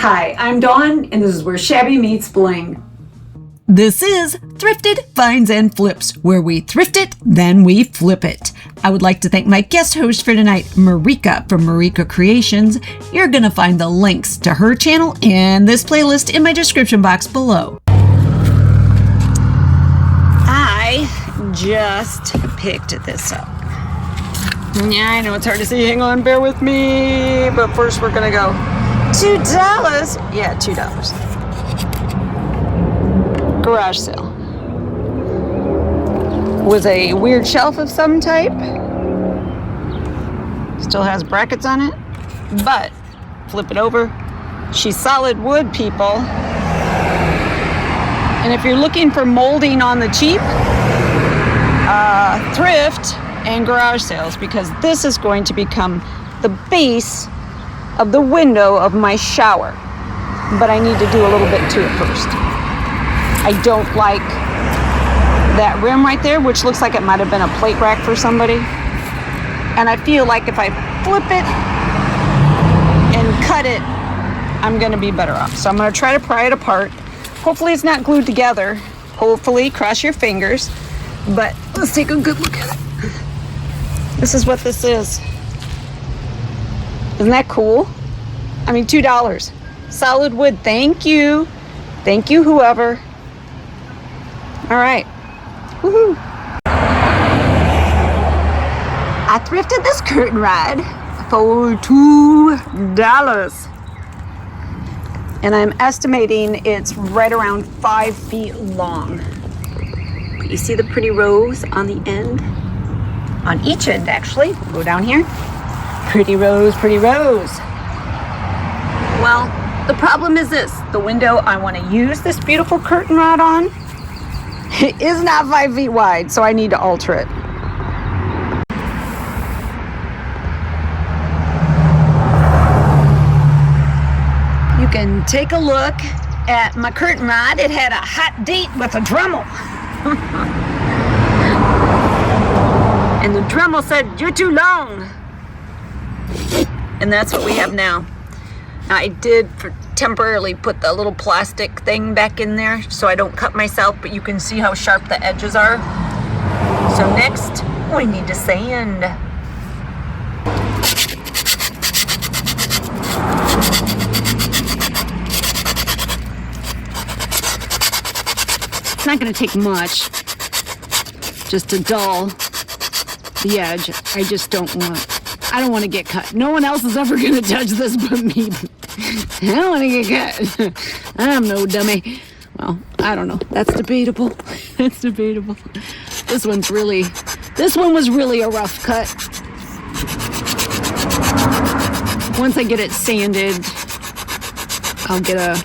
Hi, I'm Dawn, and this is where Shabby meets Bling. This is Thrifted Finds and Flips, where we thrift it, then we flip it. I would like to thank my guest host for tonight, Marika from Marika Creations. You're going to find the links to her channel and this playlist in my description box below. I just picked this up. Yeah, I know it's hard to see. Hang on, bear with me. But first we're going to go $2. Yeah, $2. Garage sale. Was a weird shelf of some type. Still has brackets on it. But flip it over. She's solid wood, people. And if you're looking for molding on the cheap, thrift and garage sales, because this is going to become the base of the window of my shower. But I need to do a little bit to it first. I don't like that rim right there, which looks like it might have been a plate rack for somebody. And I feel like if I flip it and cut it, I'm gonna be better off. So I'm gonna try to pry it apart. Hopefully it's not glued together. Hopefully, cross your fingers. But let's take a good look at it. This is what this is. Isn't that cool? I mean, $2. Solid wood, thank you. Thank you, whoever. All right. Woohoo. I thrifted this curtain rod for $2. And I'm estimating it's right around 5 feet long. You see the pretty rows on the end? On each end, actually. Go down here. Pretty rows, pretty rows. Well, the problem is this. The window I want to use this beautiful curtain rod on is not 5 feet wide, so I need to alter it. You can take a look at my curtain rod. It had a hot date with a Dremel. And the Dremel said, "You're too long." And that's what we have now. I did temporarily put the little plastic thing back in there so I don't cut myself, but you can see how sharp the edges are. So next, we need to sand. It's not going to take much, just to dull the edge. I just don't want to get cut. No one else is ever going to touch this but me. I don't want to get cut. I'm no dummy. Well, I don't know. That's debatable. That's debatable. This one was really a rough cut. Once I get it sanded, I'll get a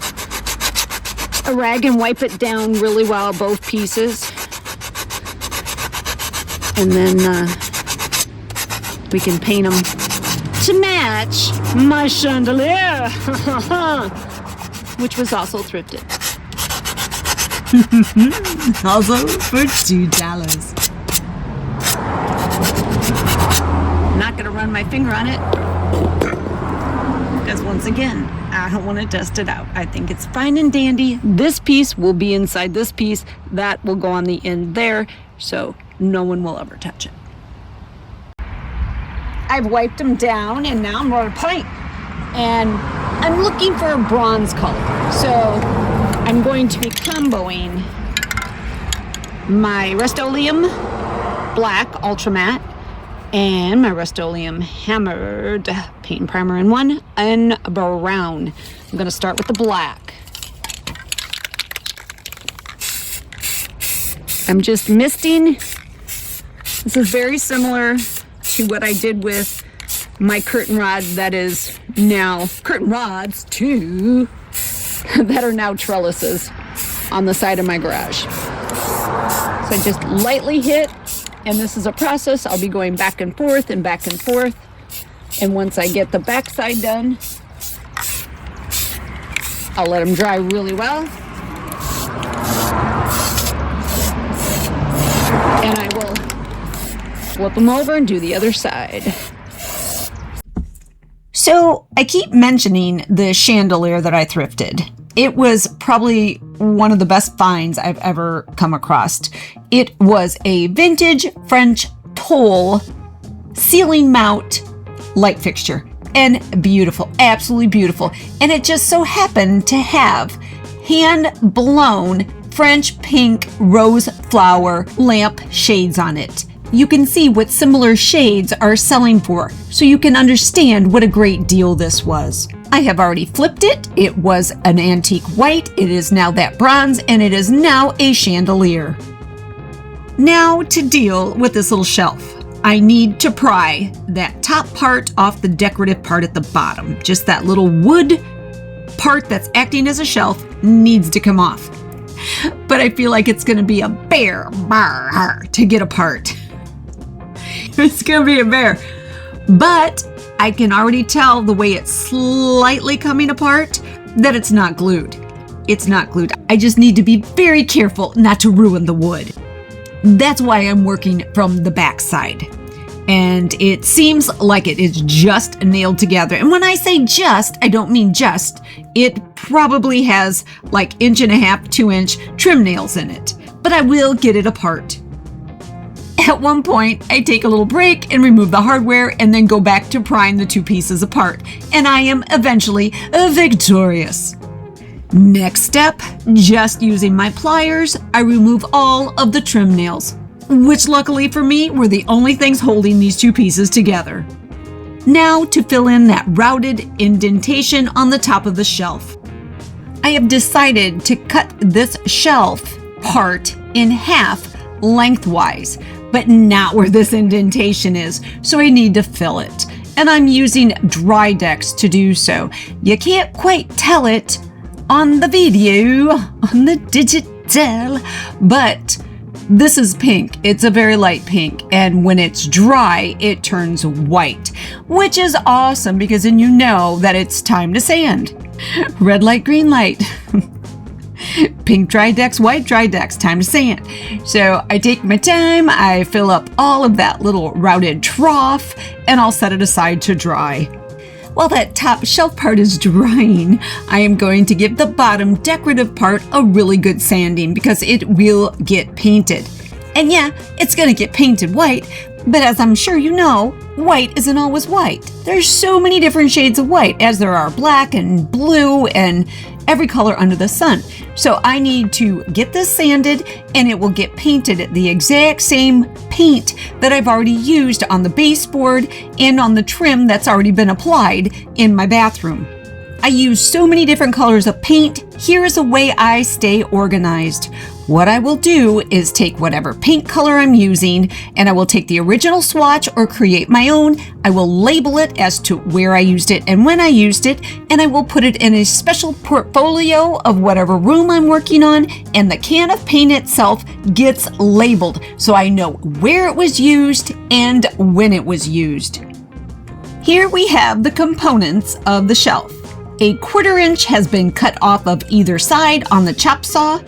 rag and wipe it down really well, both pieces. And then we can paint them to match my chandelier, which was also thrifted. Also for $2. I'm not going to run my finger on it because once again, I don't want to test it out. I think it's fine and dandy. This piece will be inside this piece. That will go on the end there, so no one will ever touch it. I've wiped them down and now I'm going to paint. And I'm looking for a bronze color. So I'm going to be comboing my Rust-Oleum Black Ultra Matte and my Rust-Oleum Hammered Paint Primer in one and brown. I'm going to start with the black. I'm just misting. This is very similar to what I did with my curtain rod that is now curtain rods too that are now trellises on the side of my garage. So I just lightly hit, and this is a process. I'll be going back and forth and back and forth. And once I get the back side done, I'll let them dry really well. And I will flip them over and do the other side. So So I keep mentioning the chandelier that I thrifted. It was probably one of the best finds I've ever come across. It was a vintage French tole ceiling mount light fixture, and beautiful, absolutely beautiful. And it just so happened to have hand blown French pink rose flower lamp shades on it. You can see what similar shades are selling for, so you can understand what a great deal this was. I have already flipped it. It was an antique white. It is now that bronze, and it is now a chandelier. Now to deal with this little shelf. I need to pry that top part off the decorative part at the bottom. Just that little wood part that's acting as a shelf needs to come off. But I feel like it's going to be a bear to get apart. It's going to be a bear. But I can already tell the way it's slightly coming apart that it's not glued. It's not glued. I just need to be very careful not to ruin the wood. That's why I'm working from the back side. And it seems like it is just nailed together. And when I say just, I don't mean just. It probably has like 1.5 to 2 inch trim nails in it. But I will get it apart. At one point, I take a little break and remove the hardware and then go back to prying the two pieces apart. And I am eventually victorious. Next step, just using my pliers, I remove all of the trim nails, which luckily for me were the only things holding these two pieces together. Now to fill in that routed indentation on the top of the shelf. I have decided to cut this shelf part in half lengthwise, but not where this indentation is, so I need to fill it. And I'm using dry decks to do so. You can't quite tell it on the video, on the digital, but this is pink. It's a very light pink, and when it's dry, it turns white, which is awesome because then you know that it's time to sand. Red light, green light. Pink dry decks, white dry decks, time to sand. So I take my time, I fill up all of that little routed trough, and I'll set it aside to dry. While that top shelf part is drying, I am going to give the bottom decorative part a really good sanding because it will get painted. And yeah, it's going to get painted white, but as I'm sure you know, white isn't always white. There's so many different shades of white, as there are black and blue and every color under the sun. So I need to get this sanded and it will get painted the exact same paint that I've already used on the baseboard and on the trim that's already been applied in my bathroom. I use so many different colors of paint. Here is a way I stay organized. What I will do is take whatever paint color I'm using and I will take the original swatch or create my own. I will label it as to where I used it and when I used it, and I will put it in a special portfolio of whatever room I'm working on, and the can of paint itself gets labeled so I know where it was used and when it was used. Here we have the components of the shelf. A 1/4 inch has been cut off of either side on the chop saw,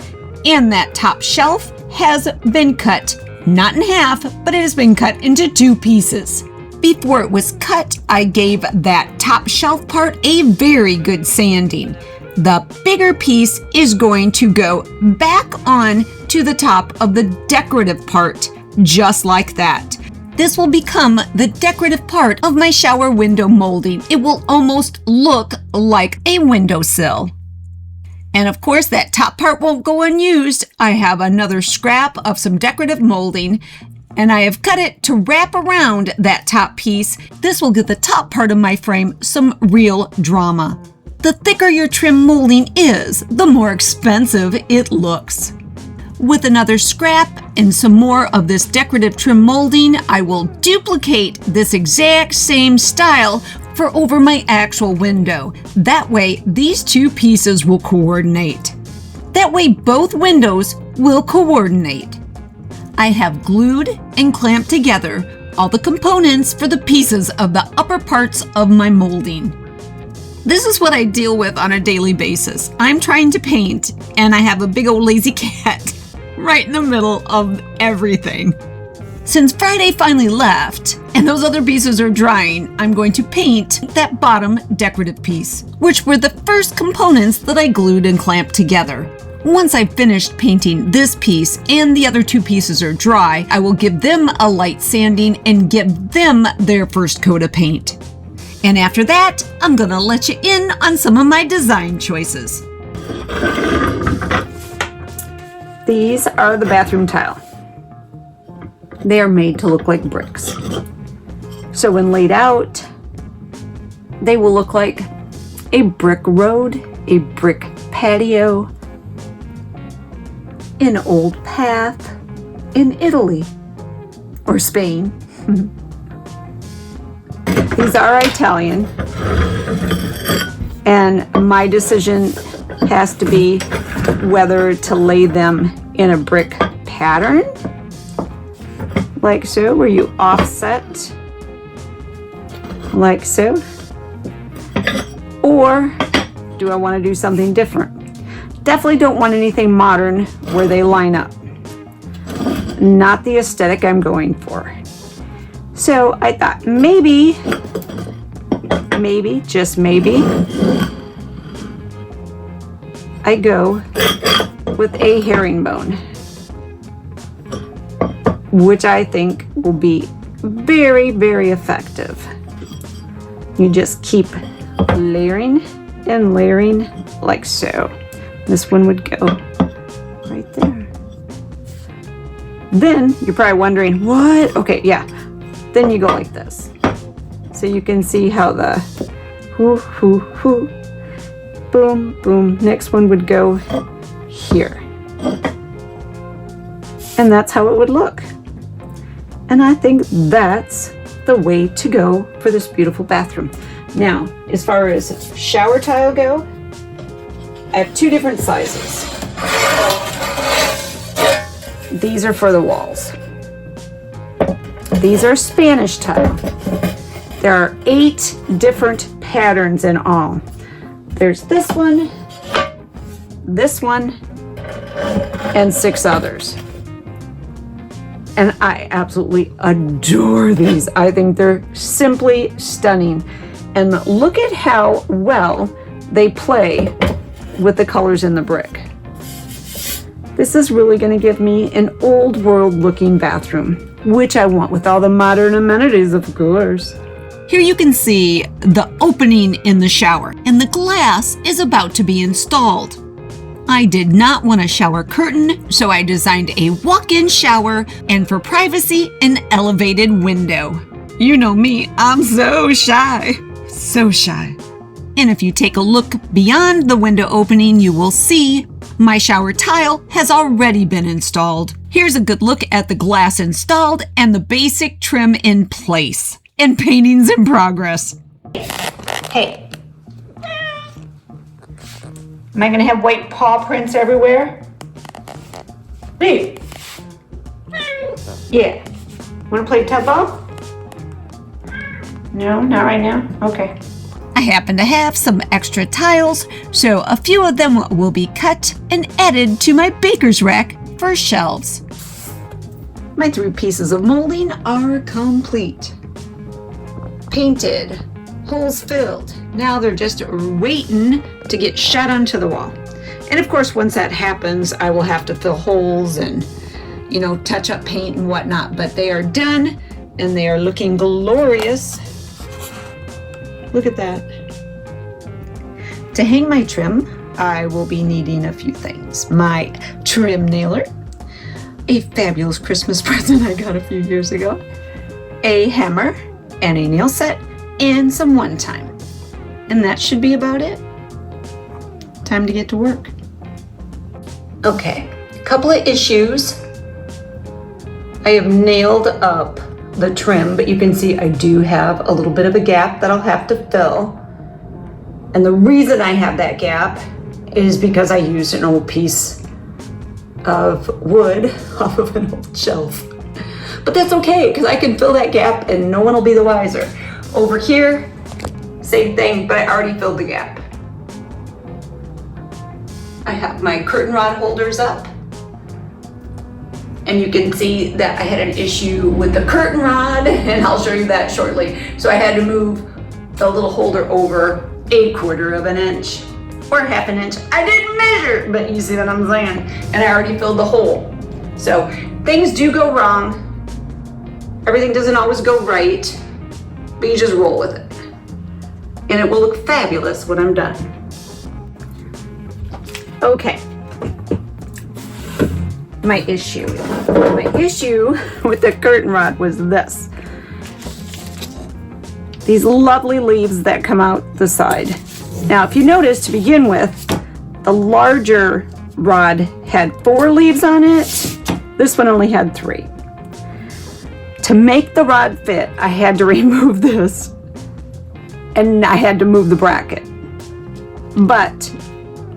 and that top shelf has been cut, not in half, but it has been cut into 2 pieces. Before it was cut, I gave that top shelf part a very good sanding. The bigger piece is going to go back on to the top of the decorative part, just like that. This will become the decorative part of my shower window molding. It will almost look like a windowsill. And of course, that top part won't go unused. I have another scrap of some decorative molding, and I have cut it to wrap around that top piece. This will give the top part of my frame some real drama. The thicker your trim molding is, the more expensive it looks. With another scrap and some more of this decorative trim molding, I will duplicate this exact same style for over my actual window. That way, these 2 pieces will coordinate. That way, both windows will coordinate. I have glued and clamped together all the components for the pieces of the upper parts of my molding. This is what I deal with on a daily basis. I'm trying to paint, and I have a big old lazy cat right in the middle of everything. Since Friday finally left, and those other pieces are drying, I'm going to paint that bottom decorative piece, which were the first components that I glued and clamped together. Once I've finished painting this piece and the other two pieces are dry, I will give them a light sanding and give them their first coat of paint. And after that, I'm gonna let you in on some of my design choices. These are the bathroom tile. They are made to look like bricks. So when laid out, they will look like a brick road, a brick patio, an old path in Italy or Spain. These are Italian, and my decision has to be whether to lay them in a brick pattern, like so, where you offset, like so, or do I want to do something different? Definitely don't want anything modern where they line up. Not the aesthetic I'm going for. So I thought maybe, just maybe, I go with a herringbone, which I think will be very, very effective. You just keep layering and layering like so. This one would go right there. Then you're probably wondering, what? Okay, yeah. Then you go like this. So you can see how the hoo, hoo, hoo, boom, boom. Next one would go here. And that's how it would look. And I think that's the way to go for this beautiful bathroom. Now, as far as shower tile go, I have two different sizes. These are for the walls. These are Spanish tile. There are 8 different patterns in all. There's this one, and 6 others. And I absolutely adore these. I think they're simply stunning. And look at how well they play with the colors in the brick. This is really going to give me an old world looking bathroom, which I want with all the modern amenities, of course. Here you can see the opening in the shower, and the glass is about to be installed. I did not want a shower curtain, so I designed a walk-in shower, and for privacy, an elevated window. You know me, I'm so shy. So shy. And if you take a look beyond the window opening, you will see my shower tile has already been installed. Here's a good look at the glass installed and the basic trim in place. And painting's in progress. Hey. Am I gonna have white paw prints everywhere? Hey. Yeah. Wanna play tug ball? No, not right now? Okay. I happen to have some extra tiles, so a few of them will be cut and added to my baker's rack for shelves. My 3 pieces of molding are complete. Painted, holes filled. Now they're just waiting to get shot onto the wall. And of course, once that happens, I will have to fill holes and, touch up paint and whatnot, but they are done and they are looking glorious. Look at that. To hang my trim, I will be needing a few things. My trim nailer, a fabulous Christmas present I got a few years ago, a hammer, and a nail set, and some one-time. And that should be about it. Time to get to work. Okay, a couple of issues. I have nailed up the trim, but you can see I do have a little bit of a gap that I'll have to fill. And the reason I have that gap is because I used an old piece of wood off of an old shelf. But that's okay, because I can fill that gap and no one will be the wiser. Over here, same thing, but I already filled the gap. I have my curtain rod holders up. and you can see that I had an issue with the curtain rod, and I'll show you that shortly. So I had to move the little holder over 1/4 of an inch or 1/2 an inch. I didn't measure, but you see what I'm saying? And I already filled the hole. So things do go wrong. Everything doesn't always go right, but you just roll with it. And it will look fabulous when I'm done. Okay. My issue with the curtain rod was this. These lovely leaves that come out the side. Now, if you notice, to begin with, the larger rod had 4 leaves on it. This one only had 3. To make the rod fit, I had to remove this, and I had to move the bracket. But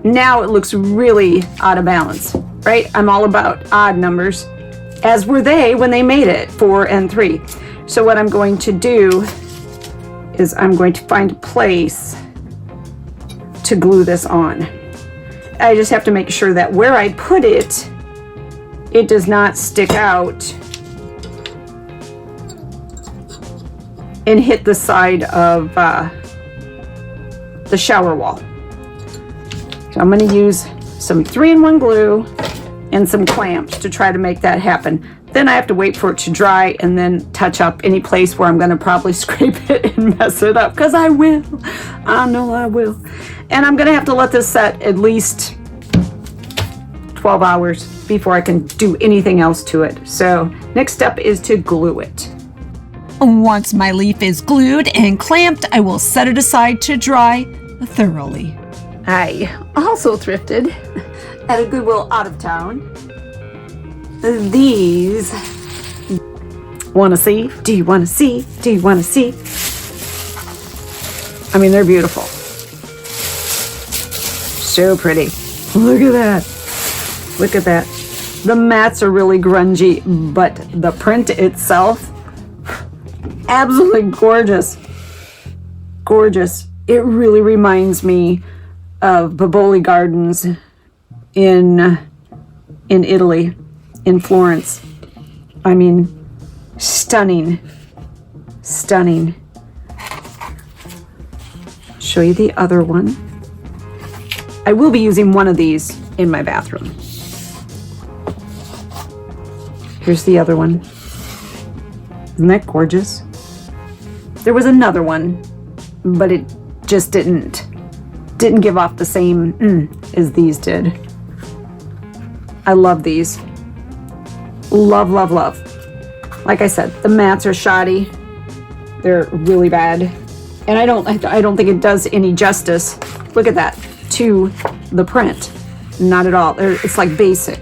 now it looks really out of balance, right? I'm all about odd numbers, as were they when they made it, 4 and 3. So what I'm going to do is I'm going to find a place to glue this on. I just have to make sure that where I put it, it does not stick out and hit the side of the shower wall. So I'm going to use some 3-in-1 glue and some clamps to try to make that happen. Then I have to wait for it to dry and then touch up any place where I'm going to probably scrape it and mess it up, because I will. I know I will. And I'm going to have to let this set at least 12 hours before I can do anything else to it. So next step is to glue it. Once my leaf is glued and clamped, I will set it aside to dry thoroughly. I also thrifted at a Goodwill out of town. These. Want to see? Do you want to see? Do you want to see? I mean, they're beautiful. So pretty. Look at that. Look at that. The mats are really grungy, but the print itself, absolutely gorgeous. Gorgeous. It really reminds me of Boboli Gardens in Italy, in Florence. I mean, stunning. Stunning. Show you the other one. I will be using one of these in my bathroom. Here's the other one. Isn't that gorgeous? There was another one, but it just didn't give off the same as these did. I love these. Love, love, love. Like I said, the mats are shoddy. They're really bad. And I don't think it does any justice. Look at that, to the print. Not at all. It's like basic.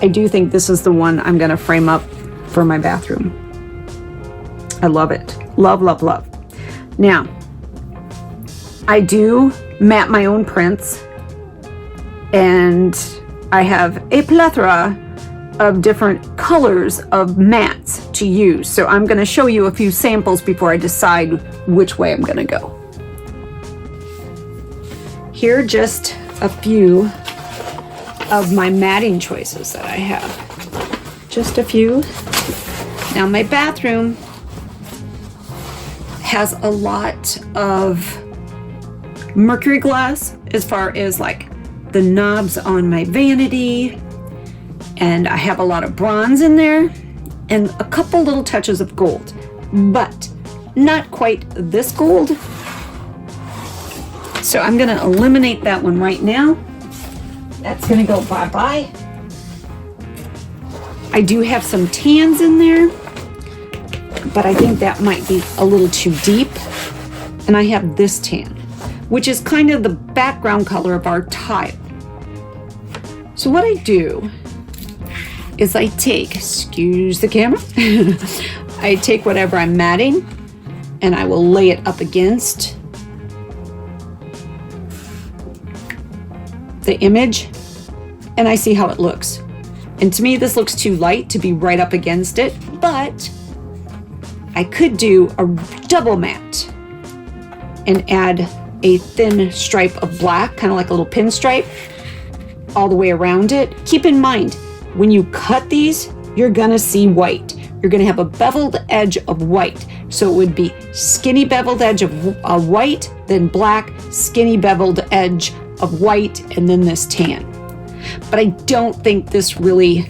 I do think this is the one I'm gonna frame up for my bathroom. I love it. Love, love, love. Now, I do mat my own prints, and I have a plethora of different colors of mats to use. So I'm going to show you a few samples before I decide which way I'm going to go. Here are just a few of my matting choices that I have. Just a few. Now my bathroom has a lot of mercury glass as far as like the knobs on my vanity, and I have a lot of bronze in there and a couple little touches of gold, but not quite this gold. So I'm gonna eliminate that one right now. That's gonna go bye-bye. I do have some tans in there, but I think that might be a little too deep. And I have this tan, which is kind of the background color of our tile. So what I do is I take, excuse the camera, I take whatever I'm matting and I will lay it up against the image and I see how it looks. And to me, this looks too light to be right up against it, but I could do a double mat and add a thin stripe of black, kind of like a little pinstripe, all the way around it. Keep in mind, when you cut these, you're gonna see white. You're gonna have a beveled edge of white. So it would be skinny beveled edge of white, then black, skinny beveled edge of white, and then this tan. But I don't think this really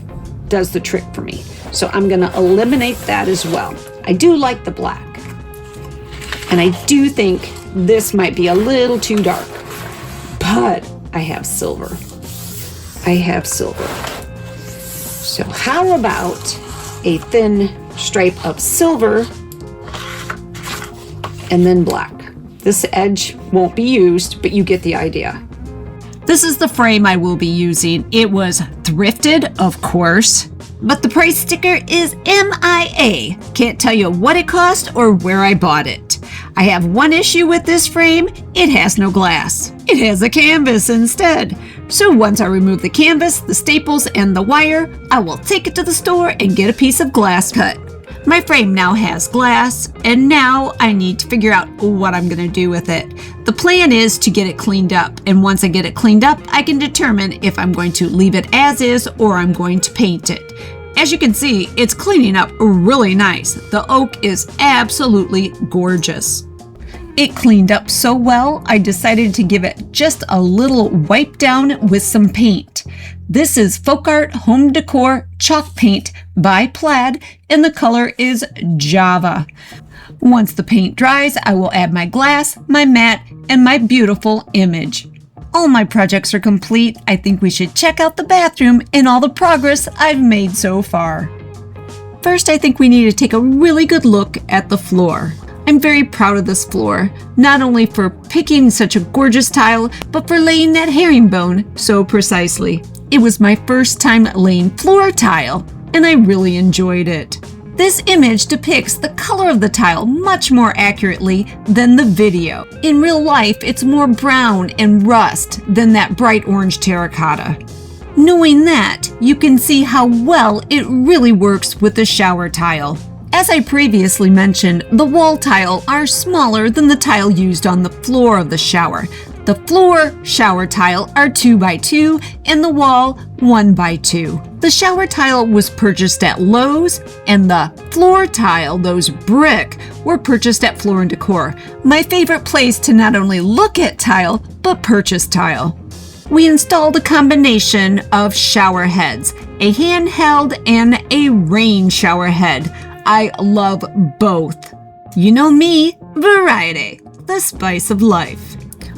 does the trick for me. So I'm gonna eliminate that as well. I do like the black. And I do think this might be a little too dark, but I have silver. I have silver. So how about a thin stripe of silver and then black? This edge won't be used, but you get the idea. This is the frame I will be using. It was thrifted, of course, but the price sticker is MIA. Can't tell you what it cost or where I bought it. I have one issue with this frame. It has no glass. It has a canvas instead. So once I remove the canvas, the staples, and the wire, I will take it to the store and get a piece of glass cut. My frame now has glass, and now I need to figure out what I'm going to do with it. The plan is to get it cleaned up, and once I get it cleaned up, I can determine if I'm going to leave it as is or I'm going to paint it. As you can see, it's cleaning up really nice. The oak is absolutely gorgeous. It cleaned up so well, I decided to give it just a little wipe down with some paint. This is Folk Art Home Decor Chalk Paint by Plaid, and the color is Java. Once the paint dries, I will add my glass, my mat, and my beautiful image. All my projects are complete. I think we should check out the bathroom and all the progress I've made so far. First, I think we need to take a really good look at the floor. I'm very proud of this floor, not only for picking such a gorgeous tile, but for laying that herringbone so precisely. It was my first time laying floor tile, and I really enjoyed it. This image depicts the color of the tile much more accurately than the video. In real life, it's more brown and rust than that bright orange terracotta. Knowing that, you can see how well it really works with the shower tile. As I previously mentioned, the wall tile are smaller than the tile used on the floor of the shower. The floor shower tile are 2x2 and the wall 1x2. The shower tile was purchased at Lowe's and the floor tile, those brick, were purchased at Floor & Decor. My favorite place to not only look at tile, but purchase tile. We installed a combination of shower heads, a handheld and a rain shower head. I love both. You know me, variety, the spice of life.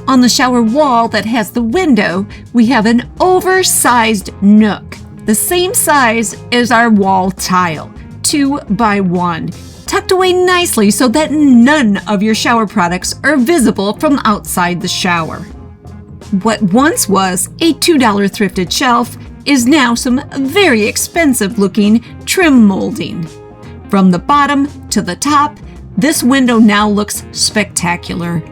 On the shower wall that has the window, we have an oversized nook, the same size as our wall tile, 2x1, tucked away nicely so that none of your shower products are visible from outside the shower. What once was a $2 thrifted shelf is now some very expensive looking trim molding. From the bottom to the top, this window now looks spectacular.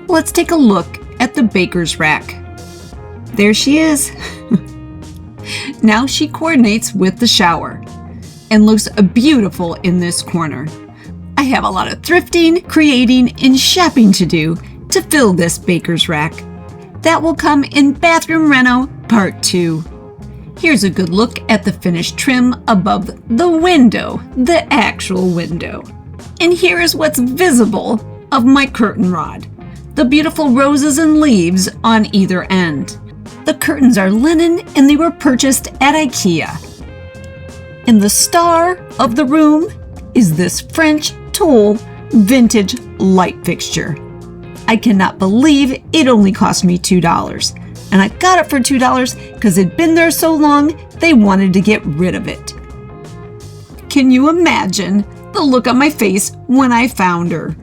Let's take a look at the baker's rack. There she is. Now she coordinates with the shower and looks beautiful in this corner. I have a lot of thrifting, creating, and shopping to do to fill this baker's rack. That will come in Bathroom Reno Part 2. Here's a good look at the finished trim above the window, the actual window. And here is what's visible of my curtain rod, the beautiful roses and leaves on either end. The curtains are linen and they were purchased at IKEA. And the star of the room is this French tulle vintage light fixture. I cannot believe it only cost me $2. And I got it for $2 because it'd been there so long, they wanted to get rid of it. Can you imagine the look on my face when I found her?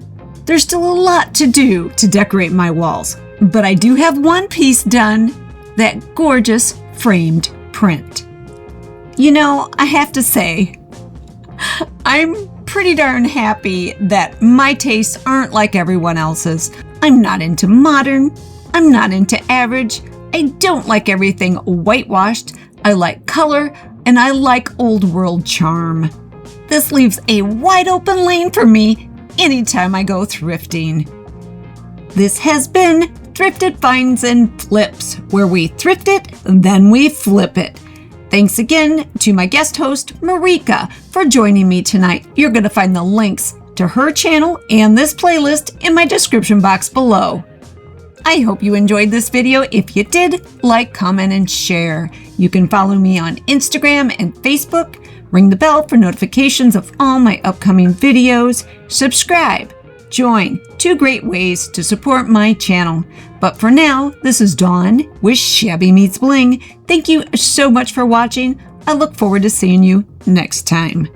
There's still a lot to do to decorate my walls, but I do have one piece done, that gorgeous framed print. You know, I have to say, I'm pretty darn happy that my tastes aren't like everyone else's. I'm not into modern, I'm not into average, I don't like everything whitewashed, I like color, and I like old world charm. This leaves a wide open lane for me anytime I go thrifting. This has been Thrifted Finds and Flips, where we thrift it, then we flip it. Thanks again to my guest host, Marika, for joining me tonight. You're going to find the links to her channel and this playlist in my description box below. I hope you enjoyed this video. If you did, like, comment, and share. You can follow me on Instagram and Facebook. Ring the bell for notifications of all my upcoming videos. Subscribe. Join. 2 great ways to support my channel. But for now, this is Dawn with Shabby Meets Bling. Thank you so much for watching. I look forward to seeing you next time.